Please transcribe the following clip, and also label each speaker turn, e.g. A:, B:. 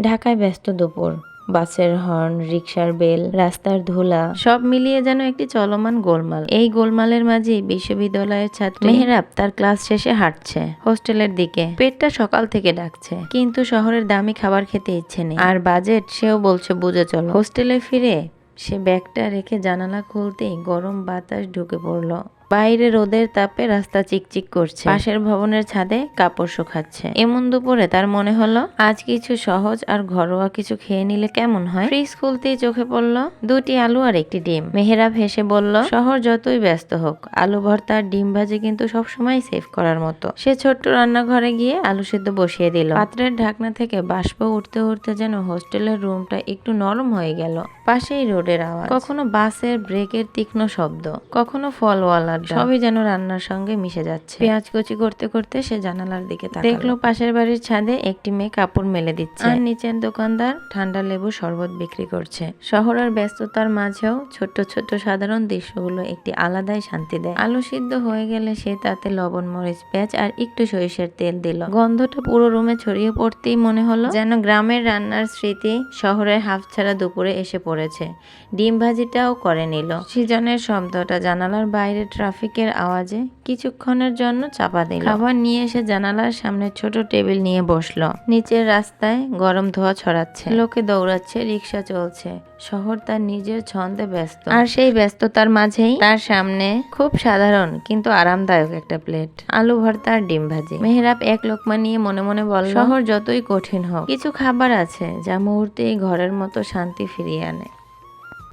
A: ঢাকায় ব্যস্ত দুপুর। বাসের হর্ন, রিকশার বেল, রাস্তার ধুলা সব মিলিয়ে যেন একটি চলমান গোলমাল। এই গোলমালের মাঝেই বিশ্ববিদ্যালয়ের ছাত্রী মেহরাব তার ক্লাস শেষে হাঁটছে হোস্টেলের দিকে। পেটটা সকাল থেকে ডাকছে, কিন্তু শহরের দামি খাবার খেতে ইচ্ছে নেই। আর বাজেট, সেও বলছে বুঝে চলো। হোস্টেলে ফিরে সে ব্যাগটা রেখে জানালা খুলতেই গরম বাতাস ঢুকে পড়লো। বাইরে রোদের তাপে রাস্তা চিকচিক করছে, পাশের ভবনের ছাদে কাপড় শুকাচ্ছে। এমন দুপুরে তার মনে হলো আজ কিছু সহজ আর ঘরোয়া কিছু খেয়ে নিলে কেমন হয়। ফ্রিজ খুলতেই চোখে পড়লো 2টি আলু আর 1টি ডিম। মেহরাব হেসে বলল, শহর যতই ব্যস্ত হোক, আলু ভর্তা আর ডিম ভাজি কিন্তু সবসময় সেভ করার মতো। সে ছোট্ট রান্নাঘরে গিয়ে আলু সেদ্ধ বসিয়ে দিল। পাত্রের ঢাকনা থেকে বাষ্প উঠতে উঠতে যেন হোস্টেলের রুমটা একটু নরম হয়ে গেল। পাশেই রোডের আওয়াজ, কখনো বাসের ব্রেকের তীক্ষ্ণ শব্দ, কখনো ফলওয়ালা, সবই যেন রান্নার সঙ্গে মিশে যাচ্ছে। পেঁয়াজ কুচি করতে করতে সে জানালার দিকে তাকালো। দেখলো পাশের বাড়ির ছাদে একটি মেয়ে কাপড় মেলে দিচ্ছে, আর নিচের দোকানদার ঠান্ডা লেবু শরবত বিক্রি করছে। শহরের ব্যস্ততার মাঝেও ছোট্ট ছোট্ট সাধারণ দৃশ্যগুলো একটি আলাদাই শান্তি দেয়। আলু সিদ্ধ হয়ে গেলে সে তাতে লবণ, মরিচ, পেঁয়াজ আর একটু সরিষার তেল দিল। গন্ধটা পুরো রুমে ছড়িয়ে পড়তেই মনে হলো যেন গ্রামের রান্নার স্মৃতি শহরের হাফছাড়া দুপুরে এসে পড়েছে। ডিম ভাজিটাও করে নিল। সিজনের শব্দটা জানালার বাইরে ট্রাফিকের আওয়াজে কিছুক্ষণের জন্য চাপা দিল। খাবার নিয়ে এসে জানালার সামনে ছোট টেবিল নিয়ে বসলো। নিচের রাস্তায় গরম ধোঁয়া ছড়াচ্ছে, লোকে দৌড়াচ্ছে, রিক্সা চলছে। শহর তার নিজের ছন্দে ব্যস্ত, আর সেই ব্যস্ততার মাঝেই তার সামনে খুব সাধারণ কিন্তু আরামদায়ক একটা প্লেট আলু ভর্তা আর ডিম ভাজি। মেহরাব এক লোকমা নিয়ে মনে মনে বলল, শহর যতই কঠিন হোক, কিছু খাবার আছে যা মুহূর্তেই ঘরের মতো শান্তি ফিরিয়ে আনে।